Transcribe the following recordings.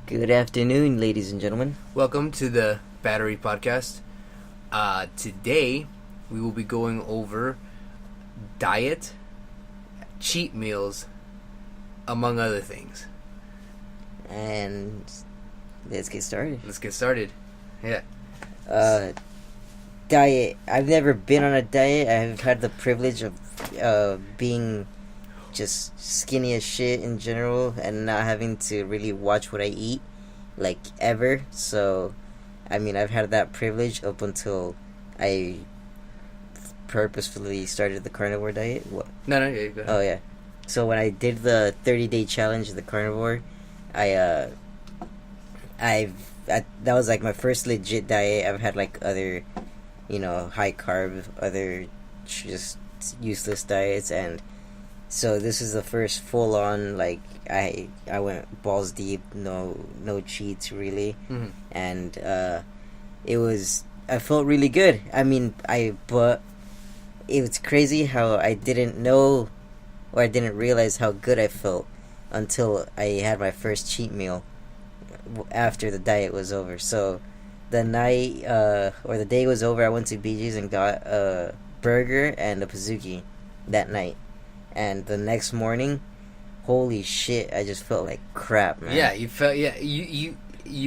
Good afternoon, ladies and gentlemen. Welcome to the Battery Podcast. Today, we will be going over diet, cheat meals, among other things. And let's get started. Yeah. Diet. I've never been on a diet. I've had the privilege of being just skinny as shit in general and not having to really watch what I eat, like, ever. So, I mean, I've had that privilege up until I purposefully started the carnivore diet. What? No, yeah, go ahead. Oh, yeah. So when I did the 30-day challenge of the carnivore, that was like my first legit diet. I've had like other, high carb, other just useless diets, and so this is the first full on, like, I went balls deep, no cheats really, and I felt really good. I mean, but it was crazy how I didn't know, or I didn't realize how good I felt until I had my first cheat meal after the diet was over. So the night or the day was over, I went to BJ's and got a burger and a Pizookie that night. And the next morning, holy shit, I just felt like crap, man. Yeah, you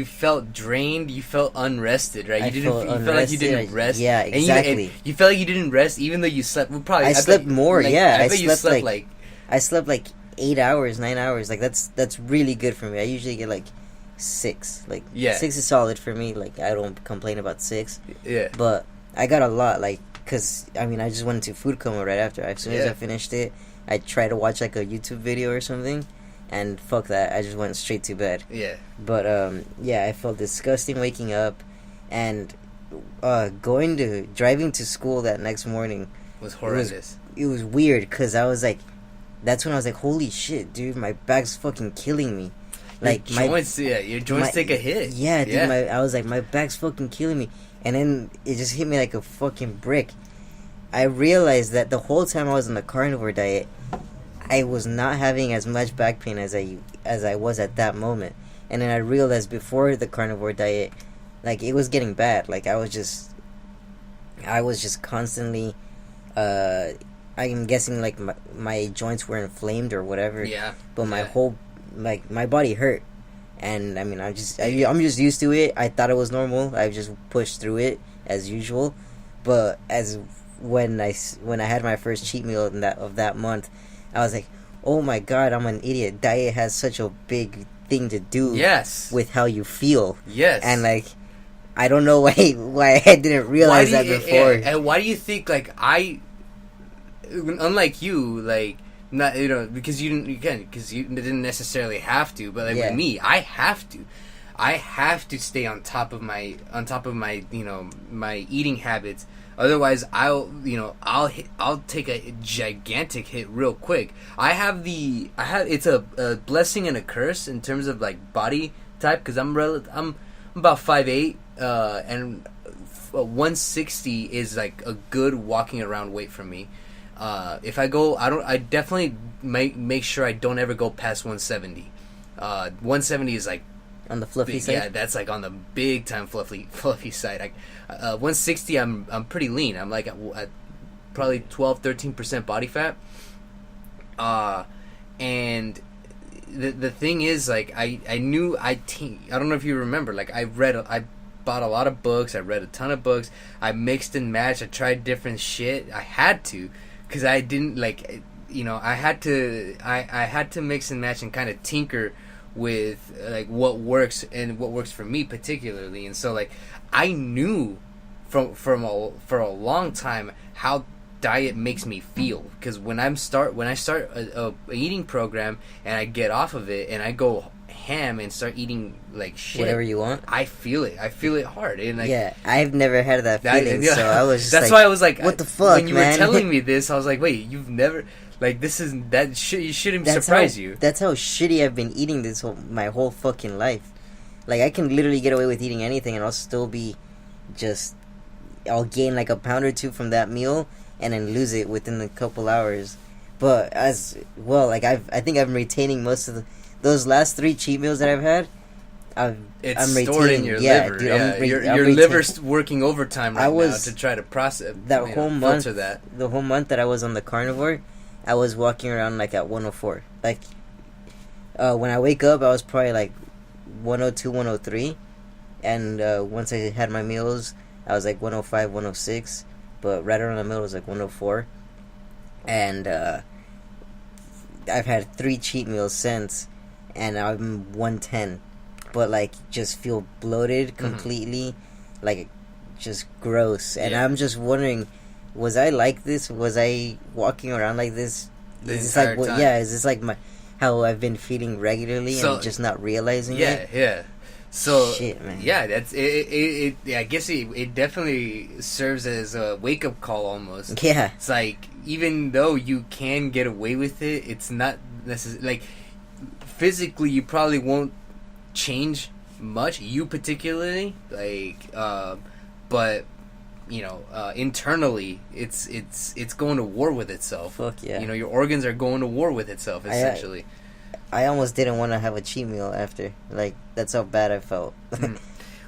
felt drained. You felt unrested, right? You felt like you didn't rest. Yeah, exactly. And you felt like you didn't rest, even though you slept. Well, probably I slept more. Like, yeah, I bet you slept like I slept like 8 hours, 9 hours. Like that's really good for me. I usually get like 6. Like 6 is solid for me. Like I don't complain about 6. Yeah. But I got a lot, like, cause I mean I just went into food coma right after. As soon as I finished it, I tried to watch like a YouTube video or something, and fuck that, I just went straight to bed. Yeah. But I felt disgusting waking up, and driving to school that next morning was horrendous. It was weird, cause I was like, that's when I was like, holy shit, dude, my back's fucking killing me. Like your joints take a hit. Yeah, dude, I was like, my back's fucking killing me, and then it just hit me like a fucking brick. I realized that the whole time I was on the carnivore diet, I was not having as much back pain as I was at that moment. And then I realized before the carnivore diet, like, it was getting bad. Like, I was just constantly, I'm guessing, like, my joints were inflamed or whatever. Yeah. But my whole, like, my body hurt. And, I mean, I'm just used to it. I thought it was normal. I just pushed through it as usual. But when I had my first cheat meal of that month, I was like, oh my god, I'm an idiot. Diet has such a big thing to do with how you feel. Yes. And, like, I don't know why I didn't realize that before. And why do you think, like, unlike you, like, not, because you didn't necessarily have to, but like with me, I have to stay on top of my my eating habits. Otherwise, I'll take a gigantic hit real quick. It's a blessing and a curse in terms of like body type, because I'm about 5'8", and 160 is like a good walking around weight for me. If I go, I definitely make sure I don't ever go past 170. 170 is like on the fluffy side. Yeah, that's like on the big time fluffy side. 160, I'm pretty lean. I'm like at probably 12-13% body fat. And the thing is, like, I don't know if you remember, like, I bought a lot of books. I read a ton of books. I mixed and matched. I tried different shit. I had to, because I didn't, like, I had to mix and match and kind of tinker with like what works for me particularly. And so, like, I knew for a long time how diet makes me feel, because when I start a eating program and I get off of it and I go ham and start eating like shit, whatever you want, I feel it hard. And like, yeah, I've never had that feeling. So I was just that's why I was like, what the fuck, when you were telling me this, I was like, wait, you've never, like, this is that shit, you shouldn't surprise you. That's how shitty I've been eating my whole fucking life. Like, I can literally get away with eating anything and I'll still be I'll gain like a pound or two from that meal and then lose it within a couple hours. But as well, like, I think I'm retaining most of those last 3 cheat meals that I've had. it's I'm stored in retaining. your Yeah, liver. dude, Yeah, your retaining. liver's working overtime I right was- now to try to process that whole month. filter that. The whole month that I was on the carnivore, I was walking around like at 104. Like, when I wake up, I was probably like 102, 103, and once I had my meals, I was like 105, 106. But right around the middle was like 104, and I've had 3 cheat meals since, and I'm 110, but like just feel bloated completely, like just gross. And Yeah. I'm just wondering, was I like this? Was I walking around like this? The Is this entire like time. yeah? Is this like my how I've been feeling regularly So- and just not realizing Yeah, it? yeah. So Shit, man. yeah, that's it. I guess it definitely serves as a wake up call almost. Yeah, It's like, even though you can get away with it, it's not necessarily like physically you probably won't change much, you particularly, like but you know, internally it's going to war with itself. fuck yeah. You know, your organs are going to war with itself essentially. I almost didn't want to have a cheat meal after. Like, that's how bad I felt.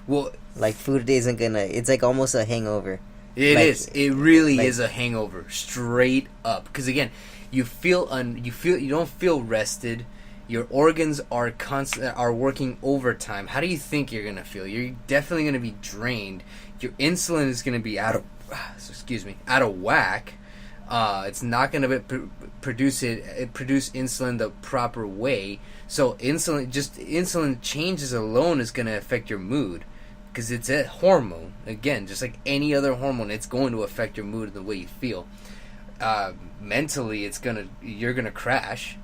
Well, Like, food isn't gonna. It's like almost a hangover. it Like- is. It really like- is a hangover, straight up. Because again, you don't feel rested. Your organs are working overtime. How do you think you're gonna feel? You're definitely gonna be drained. Your insulin is gonna be out of whack. It's not gonna produce insulin the proper way. So insulin changes alone is gonna affect your mood. Because it's a hormone. Again, just like any other hormone, it's going to affect your mood and the way you feel. Mentally, you're gonna crash.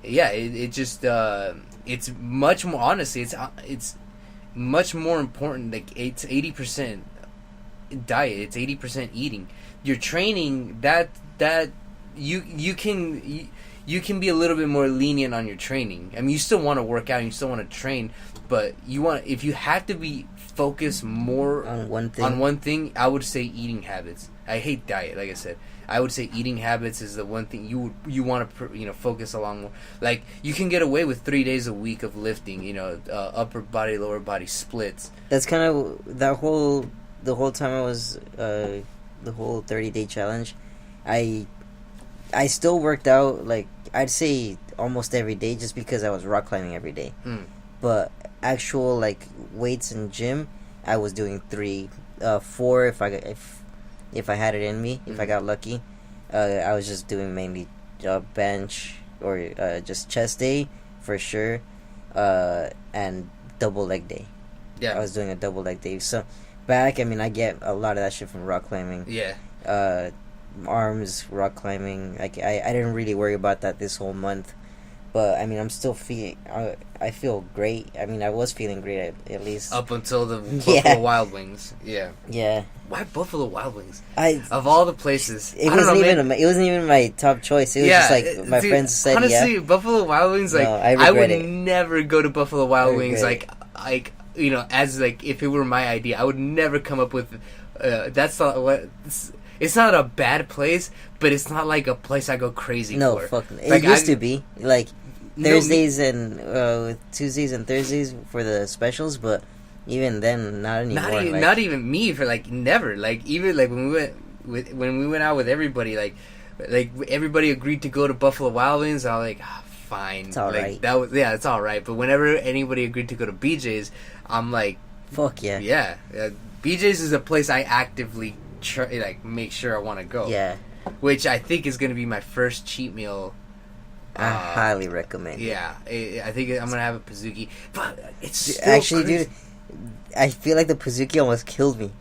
Yeah, it's much more, honestly, it's much more important. Like, it's 80% diet, it's 80% eating. Your training, that you can be a little bit more lenient on your training. I mean, you still want to work out and you still want to train, but if you have to be focused more On one thing. I would say eating habits. I hate diet, like I said. I would say eating habits is the one thing you want to focus along more. Like, you can get away with 3 days a week of lifting, upper body, lower body splits. That's kind of the whole time I was the whole 30-day challenge. I still worked out, like, I'd say almost every day, just because I was rock climbing every day. But actual, like, weights in gym, I was doing 3, 4 if I had it in me, if I got lucky. I was just doing mainly bench or just chest day for sure, and double leg day. Yeah. I was doing a double leg day. So back, I mean, I get a lot of that shit from rock climbing. Yeah. Arms, rock climbing. Like, I didn't really worry about that this whole month. But, I mean, I'm still feeling... I feel great. I mean, I was feeling great, at least. Up until the Yeah. Buffalo Wild Wings. Yeah. Yeah. Why Buffalo Wild Wings? I... Of all the places, It I don't wasn't know, even man. it wasn't even my top choice. It was just like my dude, friends said, honestly, yeah. Buffalo Wild Wings, like, No, I I would regret it. never go to Buffalo Wild I Wings, regret like as like if it were my idea, I would never come up with. That's not what. It's not a bad place, but it's not like a place I go crazy No, for. fuck. It Like, used to be like No, Thursdays and Tuesdays and Thursdays for the specials, but even then, not anymore. Not even me for like never, like, even like when we went out with everybody, like everybody agreed to go to Buffalo Wild Wings. I was like, fine, It's all like, right. That was, yeah, it's all right. But whenever anybody agreed to go to BJ's, I'm like, fuck yeah. yeah, BJ's is a place I actively make sure I want to go. Yeah, which I think is going to be my first cheat meal. I highly recommend. Yeah, I think I'm gonna have a Pizookie, but it's still Actually, crazy. dude, I feel like the Pizookie almost killed me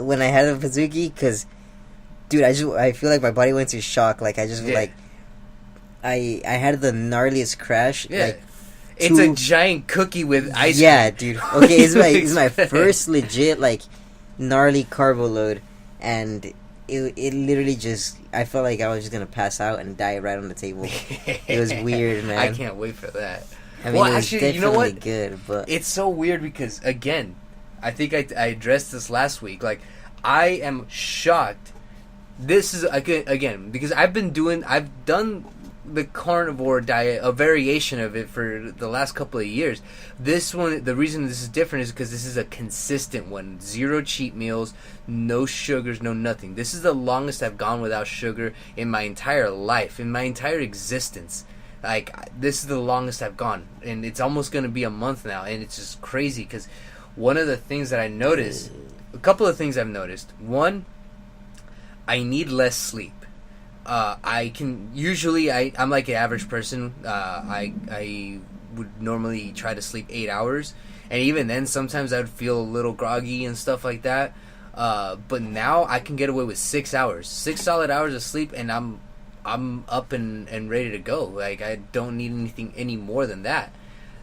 when I had the Pizookie, because, dude, I feel like my body went to shock. Like, I just like I had the gnarliest crash. Yeah. Like, It's a giant cookie with ice yeah, cream. dude. Okay, it's my Expect. first legit like gnarly carbo load, and it literally just, I felt like I was just gonna pass out and die right on the table. It was weird, man. I can't wait for that. I mean, Well, it was actually, definitely you know what? good, but It's so weird because, again, I think I addressed this last week. Like, I am shocked. This is again because I've done the carnivore diet, a variation of it for the last couple of years. This one, the reason this is different is because this is a consistent one. 0 cheat meals, no sugars, no nothing. This is the longest I've gone without sugar in my entire life, in my entire existence. Like, this is the longest I've gone, and it's almost going to be a month now, and it's just crazy because one of the things that I noticed, a couple of things I've noticed. One, I need less sleep. I can usually I'm like an average person. I would normally try to sleep 8 hours, and even then sometimes I'd feel a little groggy and stuff like that. But now I can get away with 6 hours, 6 solid hours of sleep, and I'm up and ready to go. Like, I don't need anything any more than that.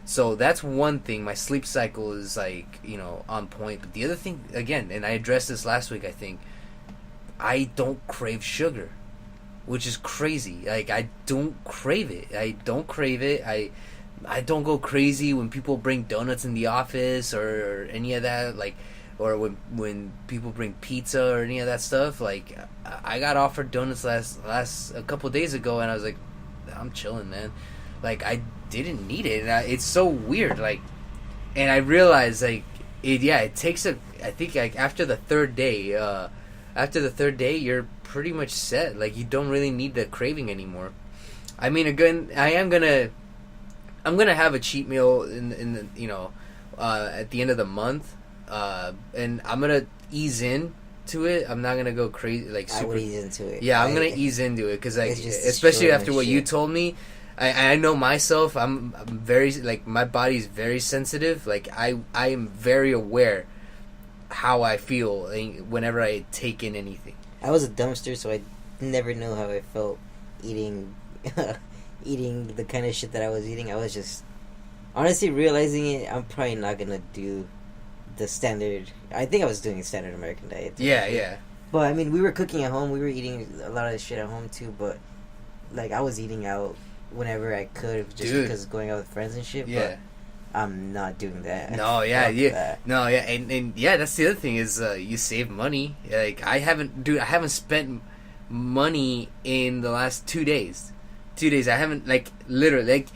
So that's one thing. My sleep cycle is like, on point. But the other thing, again, and I addressed this last week, I think, I don't crave sugar, which is crazy. Like, I don't crave it. I don't go crazy when people bring donuts in the office or any of that. Like, or when people bring pizza or any of that stuff. Like, I got offered donuts a couple of days ago, and I was like, I'm chilling, man. Like, I didn't need it. And it's so weird. Like, and I realized, like, it takes I think, like, after the third day, you're pretty much set. Like, you don't really need the craving anymore. I mean, again, I'm gonna have a cheat meal in the at the end of the month, and I'm gonna ease in to it. I'm not gonna go crazy, like, super. I would ease into it. Yeah, I'm gonna ease into it because, like, especially after what you told me, I know myself. I'm very, like, my body's very sensitive. Like, I am very aware how I feel whenever I take in anything. I was a dumpster, so I never knew how I felt eating eating the kind of shit that I was eating. I was just honestly realizing it. I'm probably not gonna do the standard. I think I was doing a standard American diet. Yeah. But I mean, we were cooking at home. We were eating a lot of shit at home too. But, like, I was eating out whenever I could, just because of going out with friends and shit. Yeah. But I'm not doing that. No, yeah, and yeah, that's the other thing is you save money. Like, I haven't spent money in the last 2 days. 2 days, I haven't, like, literally, like,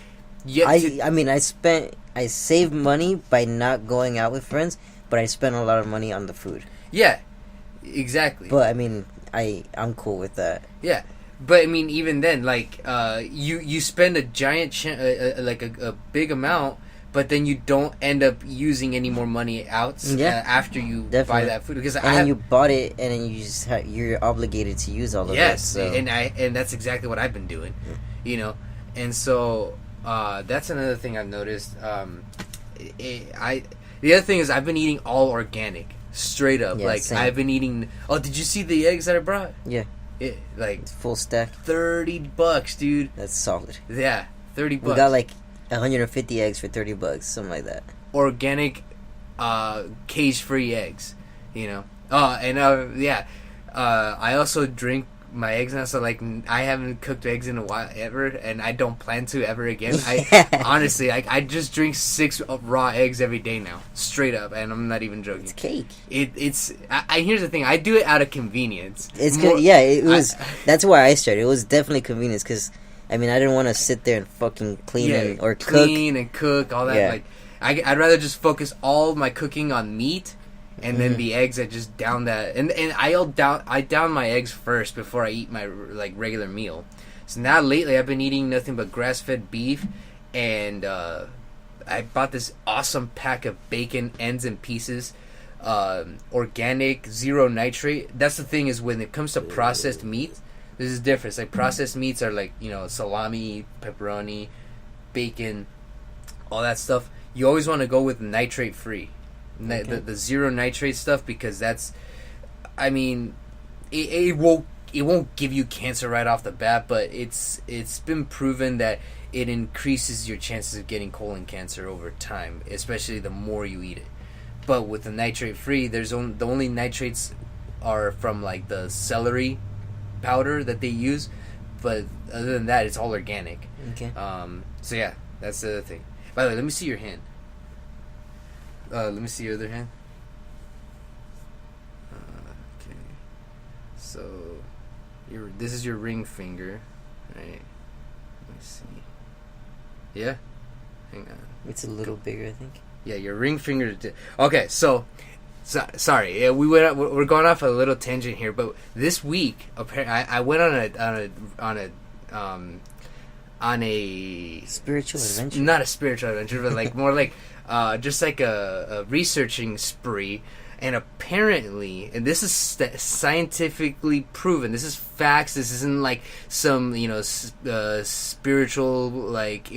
yet. I saved money by not going out with friends, but I spent a lot of money on the food. Yeah, exactly. But I mean, I'm cool with that. Yeah. But I mean, even then, like, you spend a giant like a big amount, but then you don't end up using any more money out after you buy that food, because then you bought it, and then you just you're obligated to use all of it. Yes, so. and that's exactly what I've been doing, and so that's another thing I've noticed. The other thing is I've been eating all organic, straight up. Yeah, like, same. I've been eating. Oh, did you see the eggs that I brought? Yeah. Like, full stack. $30, dude. That's solid. Yeah, $30. We got like 150 eggs for $30, something like that. Organic, cage-free eggs, I also drink my eggs now, so, like, I haven't cooked eggs in a while ever, and I don't plan to ever again. Honestly, I just drink 6 raw eggs every day now, straight up, and I'm not even joking. It's cake. Here's the thing, I do it out of convenience. It's good. Yeah, it was. That's why I started. It was definitely convenience, because I mean, I didn't want to sit there and fucking clean or cook all that. Yeah. Like, I'd rather just focus all my cooking on meat. And then the eggs, I just down that, and I down my eggs first before I eat my, like, regular meal. So now lately I've been eating nothing but grass-fed beef, and I bought this awesome pack of bacon ends and pieces, organic, 0 nitrate. That's the thing, is when it comes to processed meat, this is different. Like, processed meats are like, salami, pepperoni, bacon, all that stuff. You always want to go with nitrate-free. Okay. The 0 nitrate stuff, because that's, I mean, it won't give you cancer right off the bat, but it's been proven that it increases your chances of getting colon cancer over time, especially the more you eat it. But with the nitrate free, the only nitrates are from, like, the celery powder that they use, but other than that, it's all organic. Okay. So yeah, that's the other thing. By the way, let me see your hand. Let me see your other hand. Okay. So, this is your ring finger, right? me see. Yeah. Hang on. It's a little bigger, I think. Yeah, your ring finger. Okay, so sorry. Yeah, we're going off a little tangent here, but this week, I went on a spiritual adventure. Not a spiritual adventure, but like more like just like a researching spree. And apparently, and this is scientifically proven. This is facts. This isn't like some spiritual like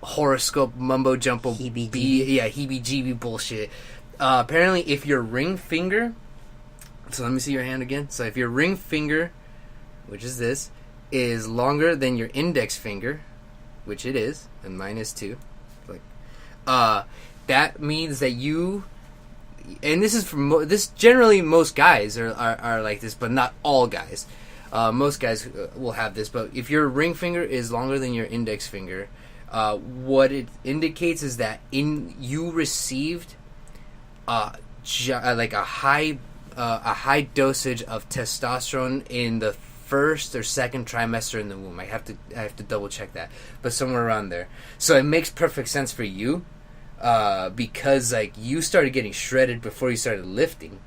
horoscope mumbo jumbo heebie-jeebie bullshit. Apparently, if your ring finger, so let me see your hand again. So if your ring finger, which is this, is longer than your index finger, which it is, and mine is too, like, that means that you, and this is for this generally most guys are like this, but not all guys. Most guys will have this, but if your ring finger is longer than your index finger, what it indicates is that you received like a high dosage of testosterone in the first or second trimester in the womb. I have to double check that, but somewhere around there. So it makes perfect sense for you, because like you started getting shredded before you started lifting.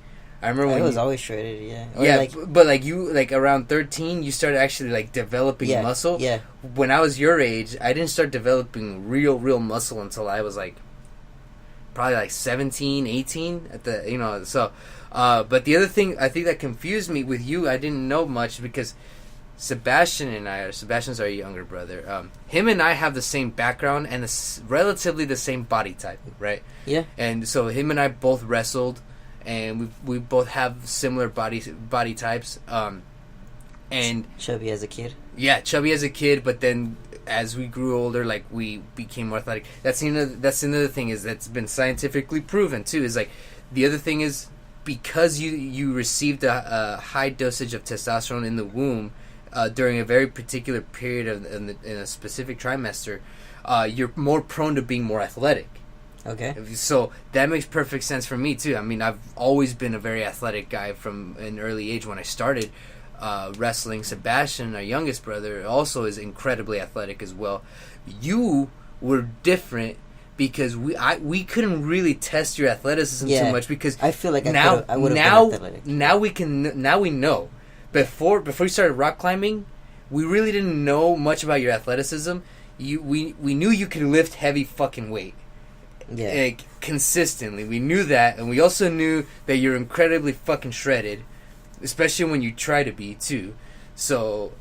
I remember when I was always shredded, yeah. Or yeah, but like you, like around 13, you started actually like developing muscle. Yeah. When I was your age, I didn't start developing real muscle until I was like probably like 17, 18 at the so. But the other thing I think that confused me with you, I didn't know much because Sebastian's our younger brother. Him and I have the same background and relatively the same body type, right? Yeah. And so him and I both wrestled. And we both have similar body types, and chubby as a kid. Yeah, chubby as a kid, but then as we grew older, like we became more athletic. That's another thing is that's been scientifically proven too. Is like the other thing is because you received a high dosage of testosterone in the womb during a very particular period in a specific trimester, you're more prone to being more athletic. Okay. So that makes perfect sense for me too. I mean, I've always been a very athletic guy from an early age. When I started wrestling, Sebastian, our youngest brother, also is incredibly athletic as well. You were different because we couldn't really test your athleticism too much because I feel like I would have been athletic. Now we know. Before you started rock climbing, we really didn't know much about your athleticism. We knew you could lift heavy fucking weight. Yeah. Like, consistently. We knew that, and we also knew that you're incredibly fucking shredded, especially when you try to be, too. So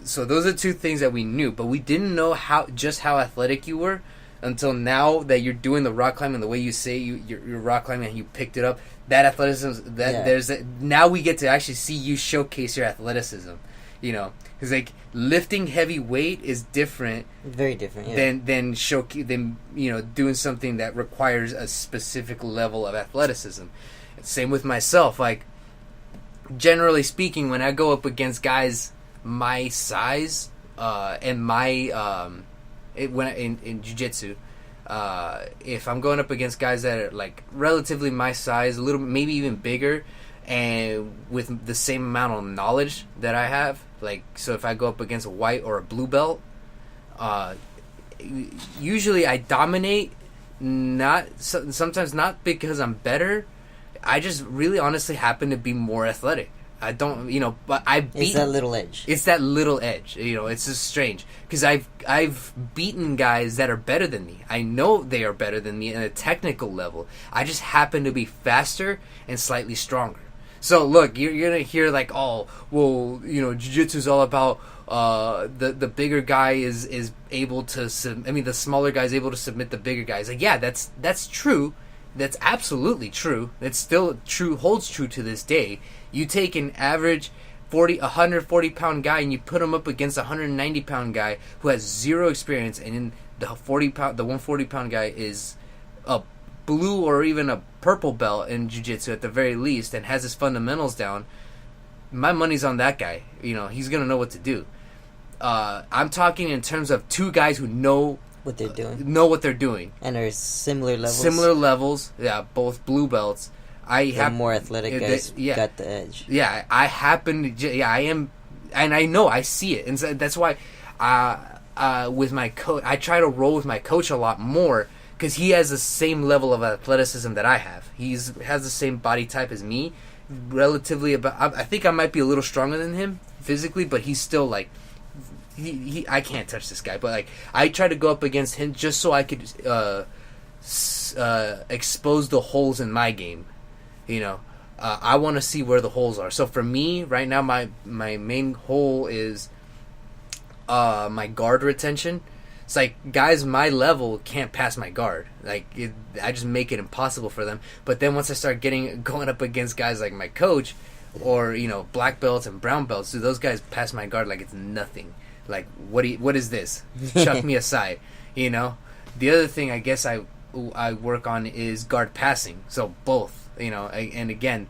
those are two things that we knew, but we didn't know how athletic you were until now that you're doing the rock climbing the way you say you're rock climbing and you picked it up. That athleticism, now we get to actually see you showcase your athleticism, because like lifting heavy weight is different, very different, than doing something that requires a specific level of athleticism. Same with myself. Like generally speaking, when I go up against guys my size and my in jiu-jitsu, if I'm going up against guys that are like relatively my size, a little maybe even bigger, and with the same amount of knowledge that I have, like, so if I go up against a white or a blue belt, usually I dominate, sometimes not because I'm better, I just really honestly happen to be more athletic. I don't, but I beat. It's that little edge. It's that little edge. It's just strange because I've beaten guys that are better than me. I know they are better than me at a technical level. I just happen to be faster and slightly stronger. So look, you're gonna hear like, oh, well, jiu-jitsu is all about the bigger guy is able to. The smaller guy is able to submit the bigger guys. Like, yeah, that's true. That's absolutely true. It's still true. Holds true to this day. You take an average 140 pound guy and you put him up against a 190 pound guy who has zero experience, and in the 140 pound guy is a blue or even a purple belt in jiu-jitsu at the very least and has his fundamentals down. My money's on that guy. He's gonna know what to do. I'm talking in terms of two guys who know what they're doing and are similar levels. Yeah, both blue belts. The more athletic guys got the edge. Yeah, I am, and I know, I see it, and so that's why with my coach, I try to roll with my coach a lot more because he has the same level of athleticism that I have. Has the same body type as me, relatively. I think I might be a little stronger than him physically, but he's still like. I can't touch this guy, but like I try to go up against him just so I could expose the holes in my game. You know, I want to see where the holes are. So for me right now, my main hole is my guard retention. It's like guys my level can't pass my guard. Like I just make it impossible for them. But then once I start going up against guys like my coach, or black belts and brown belts, do those guys pass my guard like it's nothing. Like what is this? Chuck me aside. The other thing I guess I work on is guard passing. So both. And again,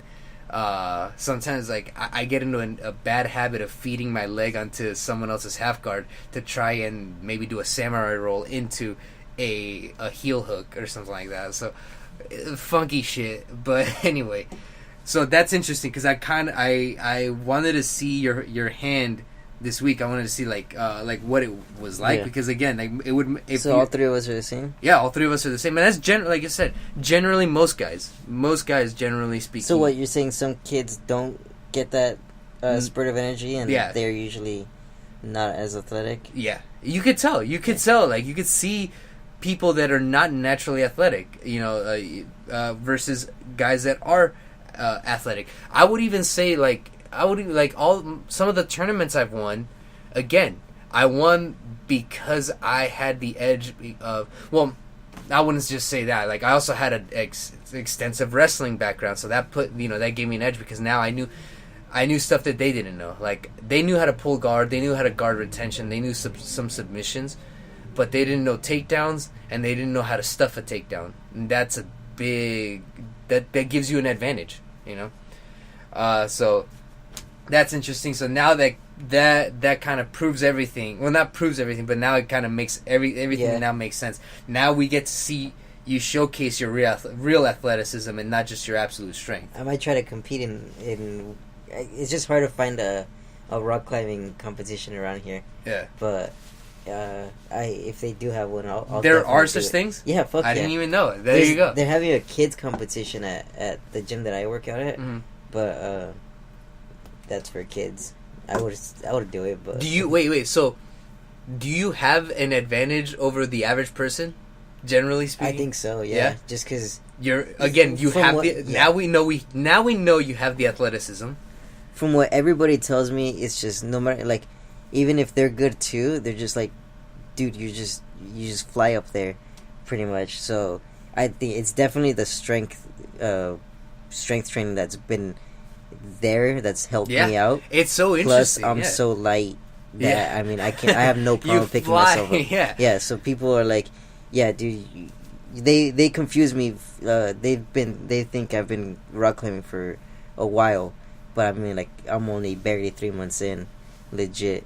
sometimes like I get into a bad habit of feeding my leg onto someone else's half guard to try and maybe do a samurai roll into a heel hook or something like that. So funky shit. But anyway, so that's interesting because I wanted to see your hand this week. I wanted to see like what it was like because again, like it would. So all three of us are the same. Yeah, all three of us are the same, and that's like I said, generally most guys generally speaking. So what you're saying? Some kids don't get that spurt of energy, and they're usually not as athletic. Yeah, you could tell. Like you could see people that are not naturally athletic. Versus guys that are athletic. I would even say some of the tournaments I've won. Again, I won because I had the edge of. Well, I wouldn't just say that. Like I also had an extensive wrestling background, so that that gave me an edge because now I knew stuff that they didn't know. Like they knew how to pull guard, they knew how to guard retention, they knew some submissions, but they didn't know takedowns and they didn't know how to stuff a takedown. And that's a big that gives you an advantage. So. That's interesting. So now that kind of proves everything. Well, not proves everything, but now it kind of makes everything now makes sense. Now we get to see you showcase your real athleticism and not just your absolute strength. I might try to compete in. It's just hard to find a rock climbing competition around here. Yeah. But if they do have one, I'll there are such things? Yeah, fuck I didn't even know it. You go. They're having a kids competition at the gym that I work out at, but that's for kids. I would do it, but do you wait? So, do you have an advantage over the average person, generally speaking? I think so. Yeah. Just because you have now we know you have the athleticism. From what everybody tells me, it's just no matter like, even if they're good too, they're just like, dude, you just fly up there, pretty much. So I think it's definitely the strength training that's been there that's helped me out. It's so interesting. Plus, I'm so light that I mean, I have no problem picking myself up. Yeah. So people are like, yeah, dude. They confuse me. They think I've been rock climbing for a while, but I mean, like I'm only barely 3 months in, legit.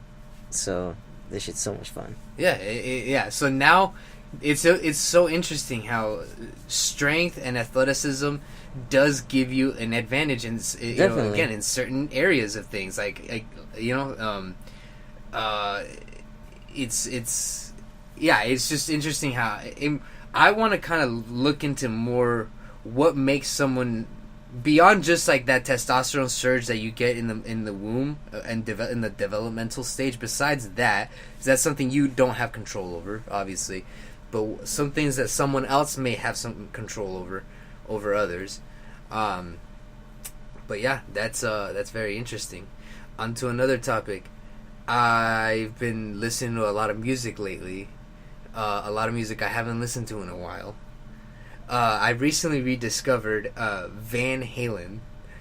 So this shit's so much fun. Yeah. So now it's so interesting how strength and athleticism does give you an advantage in again in certain areas of things it's just interesting how I want to kind of look into more what makes someone beyond just like that testosterone surge that you get in the womb and in the developmental stage. Besides that, is that something you don't have control over, obviously, but some things that someone else may have some control over others. But yeah, that's very interesting. On to another topic. I've been listening to a lot of music lately. A lot of music I haven't listened to in a while. I recently rediscovered Van Halen.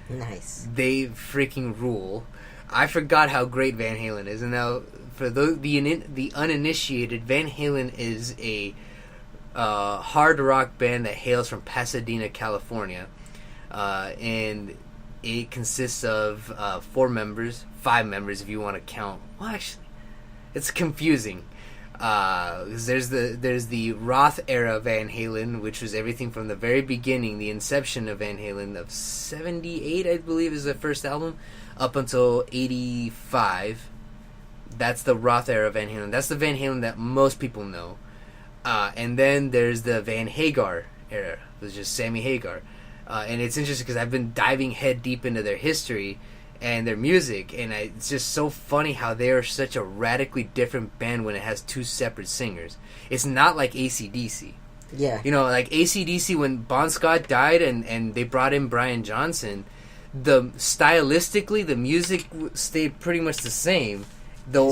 Nice. They freaking rule. I forgot how great Van Halen is, and now for the uninitiated, Van Halen is a hard rock band that hails from Pasadena, California. And it consists of 5 members if you want to count. Well, actually, it's confusing. There's the Roth era Van Halen, which was everything from the very beginning, the inception of Van Halen of 78, I believe, is the first album, up until 85. That's the Roth era Van Halen. That's the Van Halen that most people know. And then there's the Van Hagar era. It was just Sammy Hagar. And it's interesting because I've been diving head deep into their history and their music, and it's just so funny how they are such a radically different band when it has two separate singers. It's not like AC/DC. Yeah. You know, like AC/DC, when Bon Scott died and they brought in Brian Johnson, stylistically the music stayed pretty much the same. The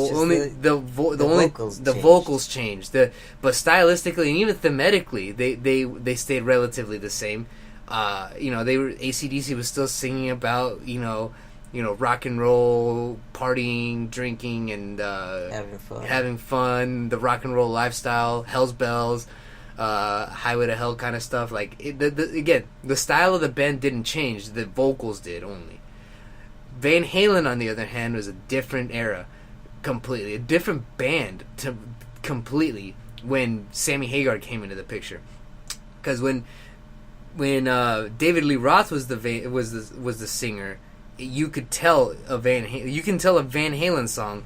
vocals changed. But stylistically and even thematically, they stayed relatively the same. AC/DC was still singing about rock and roll, partying, drinking, and having fun, the rock and roll lifestyle, Hell's Bells, Highway to Hell kind of stuff. Like again, the style of the band didn't change; the vocals did only. Van Halen, on the other hand, was a different era, completely a different band completely when Sammy Hagar came into the picture. Because when David Lee Roth was the singer, you could tell a Van Halen song.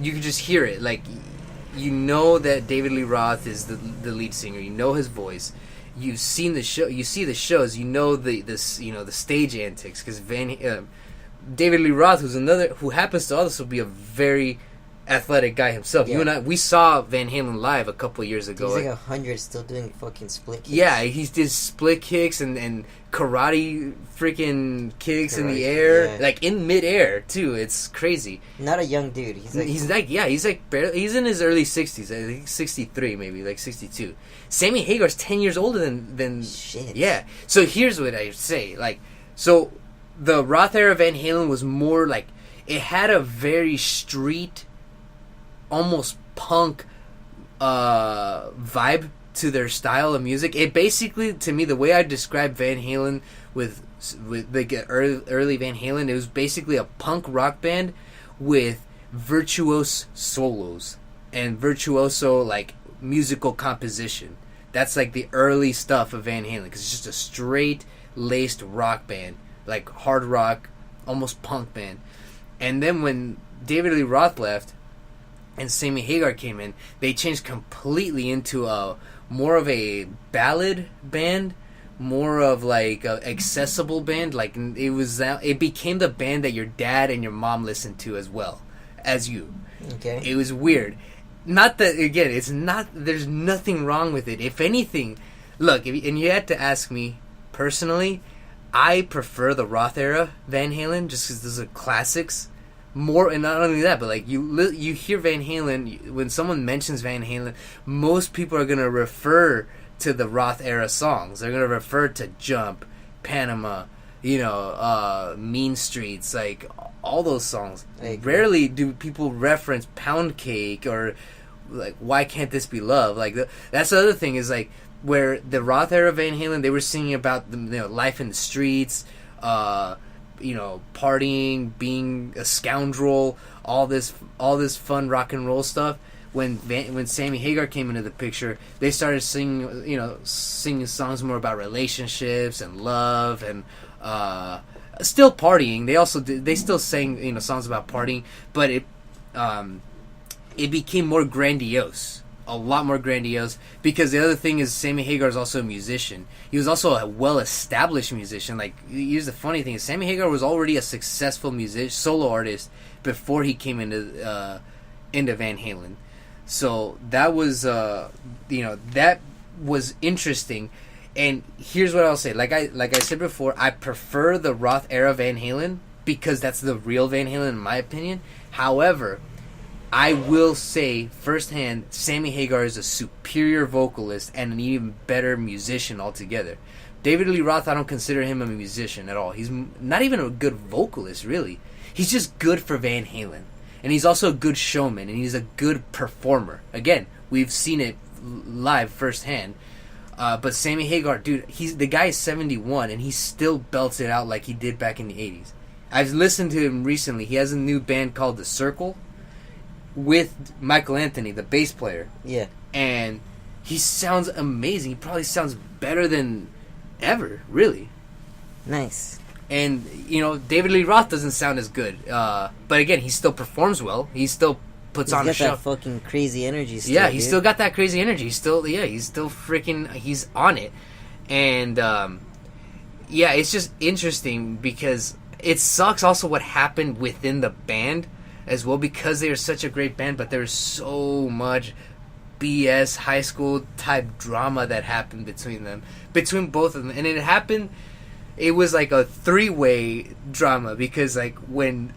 You could just hear it. Like, you know that David Lee Roth is the lead singer. You know his voice. You've seen the show. You see the shows. You know the stage antics. Because David Lee Roth, who happens to also be a very athletic guy himself. Yeah. You and I, we saw Van Halen live a couple of years ago. He's like 100, still doing fucking split kicks. Yeah, he did split kicks and karate freaking kicks in the air, like in midair too. It's crazy. Not a young dude. He's in his early 60s. I think 63, maybe like 62. Sammy Hagar's 10 years older than shit. Yeah. So here's what I say. So the Roth era Van Halen was more like, it had a very street, almost punk vibe to their style of music. It basically, to me, the way I describe Van Halen with like early Van Halen, it was basically a punk rock band with virtuose solos and virtuoso like musical composition. That's like the early stuff of Van Halen, because it's just a straight laced rock band, like hard rock, almost punk band. And then when David Lee Roth left and Sammy Hagar came in, they changed completely into more of a ballad band, more of like a accessible band. Like it became the band that your dad and your mom listened to as well as you. Okay. It was weird. Not that, again, it's not. There's nothing wrong with it. If anything, look, and you had to ask me personally, I prefer the Roth era Van Halen just because those are classics. More, and not only that, but like you hear Van Halen, when someone mentions Van Halen, most people are gonna refer to the Roth era songs. They're gonna refer to Jump, Panama, Mean Streets, like all those songs. Rarely do people reference Pound Cake or like Why Can't This Be Love. Like that's the other thing, is like where the Roth era Van Halen, they were singing about life in the streets, partying, being a scoundrel, all this fun rock and roll stuff. When Sammy Hagar came into the picture, they started singing songs more about relationships and love and still partying. They still sang songs about partying, but it became more grandiose. A lot more grandiose, because the other thing is Sammy Hagar is also a musician. He was also a well-established musician. Like, here's the funny thing, is Sammy Hagar was already a successful solo artist before he came into Van Halen. So that was that was interesting. And here's what I'll say. Like I said before, I prefer the Roth era Van Halen because that's the real Van Halen in my opinion. However, I will say firsthand, Sammy Hagar is a superior vocalist and an even better musician altogether. David Lee Roth, I don't consider him a musician at all. He's not even a good vocalist, really. He's just good for Van Halen. And he's also a good showman, and he's a good performer. Again, we've seen it live firsthand. But Sammy Hagar, dude, the guy is 71, and he still belts it out like he did back in the 80s. I've listened to him recently. He has a new band called The Circle with Michael Anthony, the bass player. Yeah. And he sounds amazing. He probably sounds better than ever, really. Nice. And David Lee Roth doesn't sound as good, but again, he still performs well. He still puts on a show. He's got that fucking crazy energy. Still, he's still got that crazy energy. He's still freaking. He's on it, and it's just interesting because it sucks. Also, what happened within the band as well, because they are such a great band, but there's so much BS high school type drama that happened between both of them, and it happened. It was like a three-way drama because like when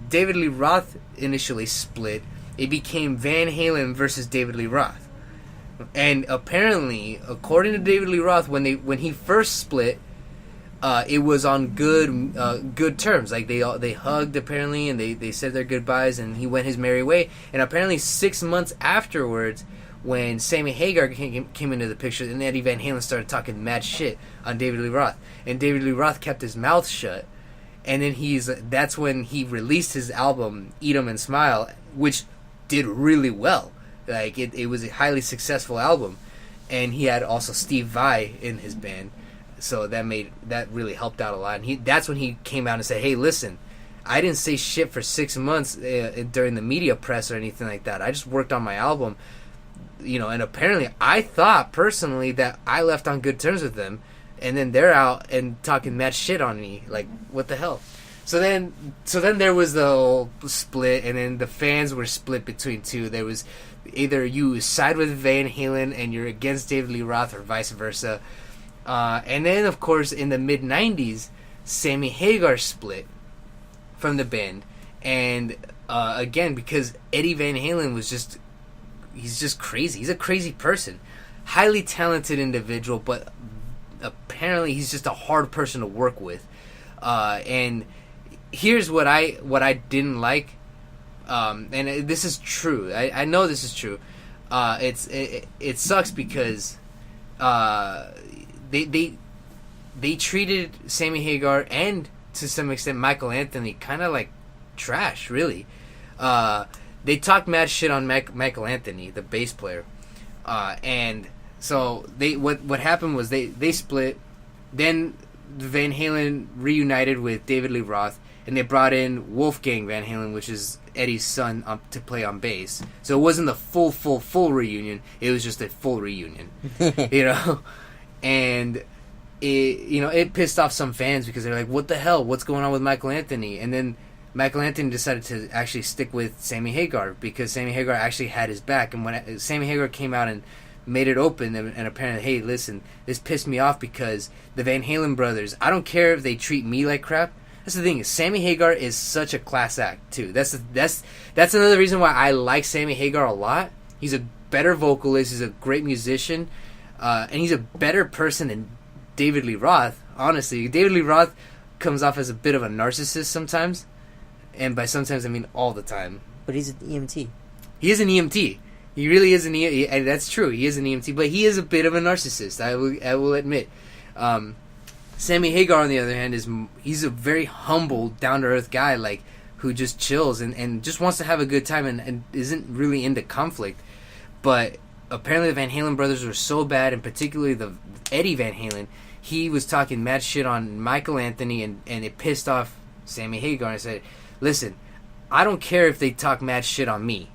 David Lee Roth initially split, it became Van Halen versus David Lee Roth. And apparently, according to David Lee Roth, when he first split, it was on good terms. Like they hugged apparently, and they said their goodbyes, and he went his merry way. And apparently 6 months afterwards, when Sammy Hagar came into the picture, and Eddie Van Halen started talking mad shit on David Lee Roth, and David Lee Roth kept his mouth shut, and then that's when he released his album Eat 'Em and Smile, which did really well. Like it was a highly successful album, and he had also Steve Vai in his band, so that really helped out a lot. And that's when he came out and said, "Hey, listen, I didn't say shit for 6 months during the media press or anything like that. I just worked on my album." And apparently I thought personally that I left on good terms with them, and then they're out and talking mad shit on me. Like, what the hell? So then there was the whole split, and then the fans were split between two. There was either you side with Van Halen and you're against David Lee Roth, or vice versa. And then, of course, in the mid-'90s, Sammy Hagar split from the band. And again, because Eddie Van Halen was he's just crazy. He's a crazy person. Highly talented individual, but apparently he's just a hard person to work with. And here's what I didn't like. And this is true. I know this is true. It sucks because they treated Sammy Hagar and to some extent Michael Anthony kind of like trash, really. They talked mad shit on Michael Anthony, the bass player, and so what happened was they split. Then Van Halen reunited with David Lee Roth, and they brought in Wolfgang Van Halen, which is Eddie's son, to play on bass. So it wasn't the full reunion. It was just a full reunion, and it pissed off some fans because they're like, "What the hell? What's going on with Michael Anthony?" And then Michael Anthony decided to actually stick with Sammy Hagar because Sammy Hagar actually had his back. And when Sammy Hagar came out and made it open, and apparently, hey, listen, this pissed me off because the Van Halen brothers, I don't care if they treat me like crap. That's the thing, is Sammy Hagar is such a class act too. That's another reason why I like Sammy Hagar a lot. He's a better vocalist, he's a great musician, and he's a better person than David Lee Roth. Honestly, David Lee Roth comes off as a bit of a narcissist sometimes. And by sometimes, I mean all the time. But he's an EMT. He is an EMT. He really is an EMT. And that's true. He is an EMT. But he is a bit of a narcissist, I will admit. Sammy Hagar, on the other hand, he's a very humble, down-to-earth guy, like, who just chills and just wants to have a good time and isn't really into conflict. But apparently the Van Halen brothers were so bad, and particularly the Eddie Van Halen, he was talking mad shit on Michael Anthony, and it pissed off Sammy Hagar, and I said, "Listen, I don't care if they talk mad shit on me."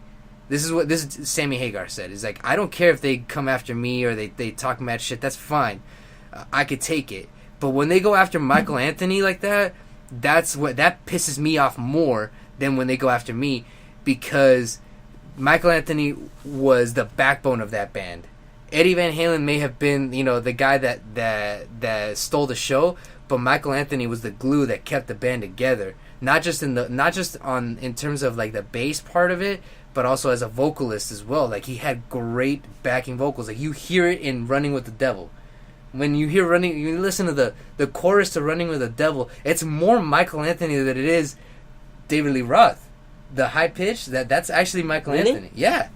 This is Sammy Hagar said. He's like, "I don't care if they come after me or they talk mad shit. That's fine. I could take it. But when they go after Michael Anthony like that pisses me off more than when they go after me, because Michael Anthony was the backbone of that band. Eddie Van Halen may have been, the guy that stole the show, but Michael Anthony was the glue that kept the band together. Not just in terms of like the bass part of it, but also as a vocalist as well. Like, he had great backing vocals. Like, you hear it in Running with the Devil. When you listen to the chorus to Running with the Devil, it's more Michael Anthony than it is David Lee Roth. The high pitch, that's actually Michael Anthony. Yeah.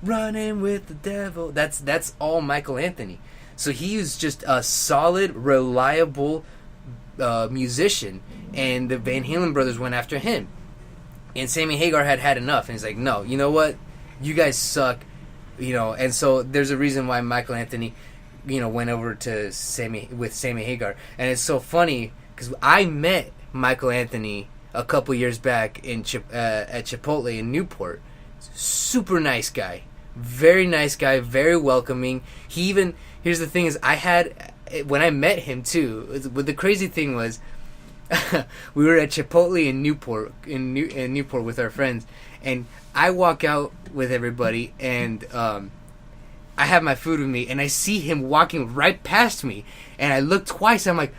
Running with the Devil. That's all Michael Anthony. So he was just a solid, reliable musician, and the Van Halen brothers went after him. And Sammy Hagar had enough, and he's like, "No, you know what? You guys suck." And so there's a reason why Michael Anthony, went over to Sammy Hagar. And it's so funny because I met Michael Anthony a couple years back at Chipotle in Newport. Super nice guy, very nice guy, very welcoming. Here's the thing is, when I met him too. But the crazy thing was, we were at Chipotle in Newport with our friends, and I walk out with everybody, and I have my food with me, and I see him walking right past me, and I look twice. I'm like,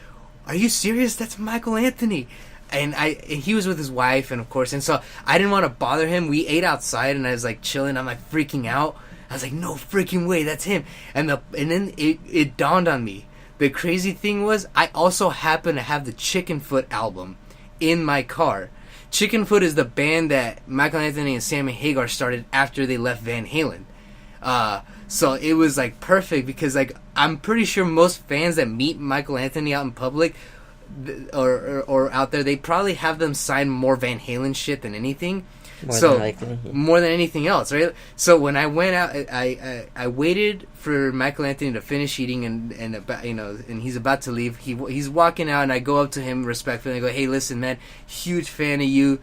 "Are you serious? That's Michael Anthony." And he was with his wife, and of course, and so I didn't want to bother him. We ate outside, and I was like chilling. I'm like freaking out. I was like, "No freaking way, that's him!" And then it dawned on me. The crazy thing was, I also happen to have the Chickenfoot album in my car. Chickenfoot is the band that Michael Anthony and Sammy Hagar started after they left Van Halen. So it was like perfect, because like I'm pretty sure most fans that meet Michael Anthony out in public or out there, they probably have them sign more Van Halen shit than anything. More than anything else, right? So when I went out, I waited for Michael Anthony to finish eating, and he's about to leave. He's walking out, and I go up to him respectfully and I go, "Hey, listen, man, huge fan of you.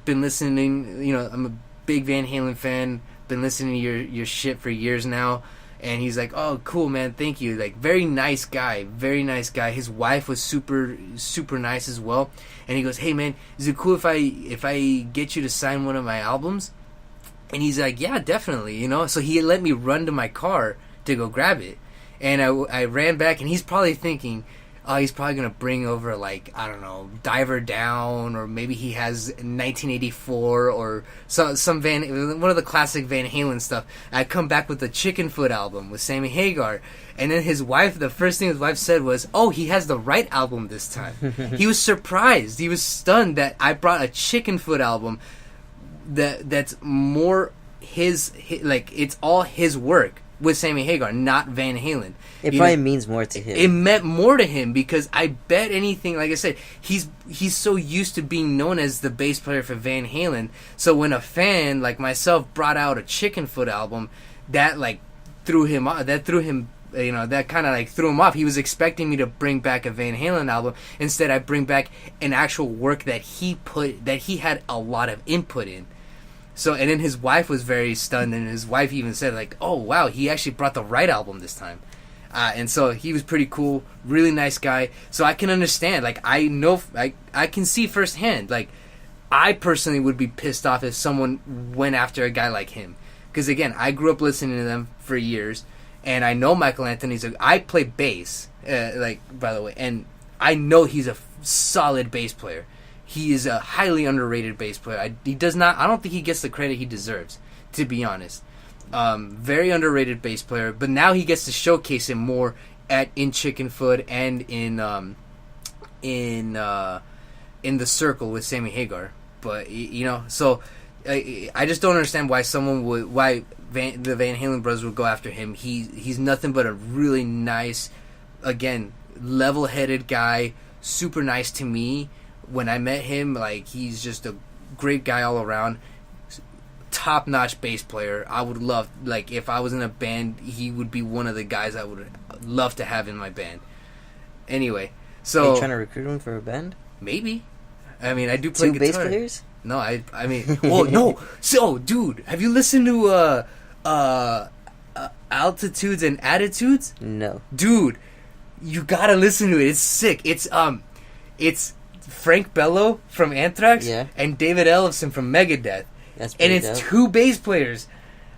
Been listening. I'm a big Van Halen fan. Been listening to your shit for years now." And he's like, "Oh, cool, man. Thank you." Like, very nice guy. Very nice guy. His wife was super, super nice as well. And he goes, "Hey, man, is it cool if I get you to sign one of my albums?" And he's like, "Yeah, definitely." So he let me run to my car to go grab it. And I ran back, and he's probably thinking, oh, he's probably going to bring over, like, I don't know, Diver Down, or maybe he has 1984, or some one of the classic Van Halen stuff. I come back with the Chickenfoot album with Sammy Hagar, and then the first thing his wife said was, "Oh, he has the right album this time." He was surprised. He was stunned that I brought a Chickenfoot album that's more his, like, it's all his work with Sammy Hagar, not Van Halen. It probably means more to him. It meant more to him, because I bet anything, like I said, he's so used to being known as the bass player for Van Halen. So when a fan like myself brought out a Chickenfoot album, that like threw him off. That kind of like threw him off. He was expecting me to bring back a Van Halen album. Instead, I bring back an actual work that he had a lot of input in. So, and then his wife was very stunned, and his wife even said, like, "Oh, wow, he actually brought the right album this time." And so he was pretty cool, really nice guy. So I can understand, like, I know, I can see firsthand, like, I personally would be pissed off if someone went after a guy like him. Because, again, I grew up listening to them for years, and I know Michael Anthony's I play bass, by the way, and I know he's a solid bass player. He is a highly underrated bass player. I don't think he gets the credit he deserves, to be honest. Very underrated bass player, but now he gets to showcase him more in Chickenfoot and in the Circle with Sammy Hagar. But so I just don't understand why the Van Halen brothers would go after him. He's nothing but a really nice, again, level-headed guy, super nice to me. When I met him, like, he's just a great guy all around. Top-notch bass player. I would love, like, if I was in a band, he would be one of the guys I would love to have in my band. Anyway, so... Are you trying to recruit him for a band? Maybe. I mean, I do play guitar. 2 bass players? No, I mean... Oh, no! So, dude, have you listened to, Altitudes and Attitudes? No. Dude, you gotta listen to it. It's sick. It's Frank Bello from Anthrax and David Ellefson from Megadeth. And it's dope. 2 bass players.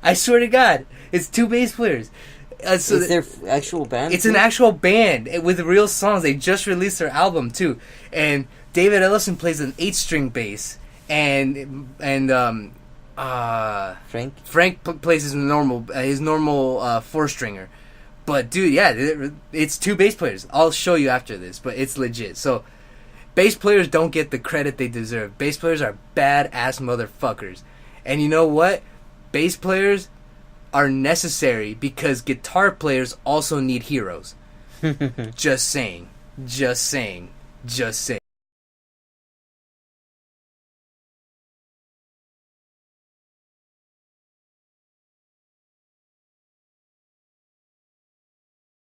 I swear to God, it's 2 bass players. So is their actual band? It's an actual band with real songs. They just released their album too. And David Ellefson plays an 8-string bass, and Frank plays his normal 4-stringer. But dude, yeah, it's 2 bass players. I'll show you after this, but it's legit. So. Bass players don't get the credit they deserve. Bass players are badass motherfuckers. And you know what? Bass players are necessary because guitar players also need heroes. Just saying. Just saying. Just saying.